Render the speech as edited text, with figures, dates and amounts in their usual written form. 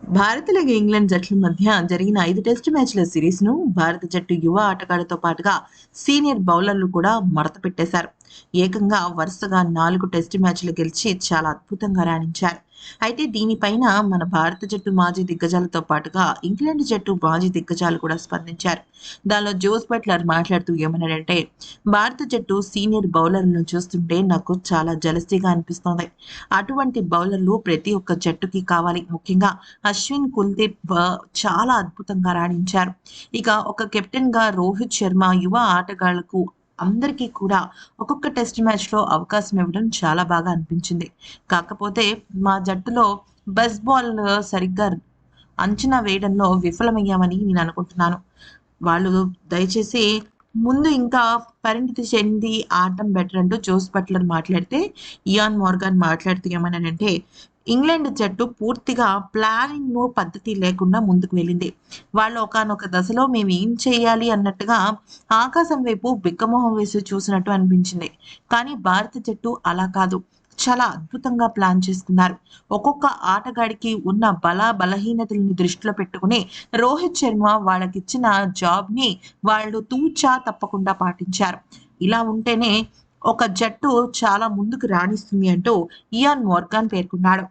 భారత్ అలాగే ఇంగ్లాండ్ జట్ల మధ్య జరిగిన 5 టెస్ట్ మ్యాచ్ల సిరీస్‌ను భారత జట్టు యువ ఆటగాళ్లతో పాటుగా సీనియర్ బౌలర్లు కూడా మడత పెట్టేశారు. ఏకంగా వరుసగా 4 టెస్ట్ మ్యాచ్లు గెలిచి చాలా అద్భుతంగా రాణించారు. అయితే దీనిపైన మన భారత జట్టు మాజీ దిగ్గజాలతో పాటుగా ఇంగ్లాండ్ జట్టు మాజీ దిగ్గజాలు కూడా స్పందించారు. దానిలో జోస్ బట్లర్ మాట్లాడుతూ ఏమన్నాడంటే, భారత జట్టు సీనియర్ బౌలర్లను చూస్తుంటే నాకు చాలా జెలసీగా అనిపిస్తోంది. అటువంటి బౌలర్లు ప్రతి ఒక్క జట్టుకి కావాలి. ముఖ్యంగా అశ్విన్, కుల్దీప్ చాలా అద్భుతంగా రాణించారు. ఇక ఒక కెప్టెన్‌గా రోహిత్ శర్మ యువ ఆటగాళ్లకు అందరికీ కూడా ఒక్కొక్క టెస్ట్ మ్యాచ్‌లో అవకాశం ఇవ్వడం చాలా బాగా అనిపించింది. కాకపోతే మా జట్టులో బెస్ట్ బాల్ సరిగ్గా అంచనా వేయడంలో విఫలమయ్యామని నేను అనుకుంటున్నాను. వాళ్ళు దయచేసి ముందు ఇంకా పరిణితి చెంది ఆడటం బెటర్ అంటూ జోస్ బట్లర్ మాట్లాడితే, ఇయాన్ మోర్గాన్ మాట్లాడుతూ ఏమన్నాడంటే, ఇంగ్లాండ్ జట్టు పూర్తిగా ప్లానింగ్ పద్ధతి లేకుండా ముందుకు వెళ్ళింది. వాళ్ళు ఒకానొక దశలో మేము ఏం చేయాలి అన్నట్టుగా ఆకాశం వైపు బిక్కమొహం వేసి చూసినట్టు అనిపించింది. కానీ భారత జట్టు అలా కాదు. చాలా అద్భుతంగా ప్లాన్ చేసుకున్నారు. ఒక్కొక్క ఆటగాడికి ఉన్న బలహీనతలని దృష్టిలో పెట్టుకొని రోహిత్ శర్మ వాళ్ళకిచ్చిన జాబ్‌ని వాళ్ళు తూచా తప్పకుండా పాటించారు. ఇలా ఉంటేనే ఒక జట్టు చాలా ముందుకు రాణిస్తుంది అంటూ ఇయాన్ మోర్గాన్ పేర్కొన్నాడు.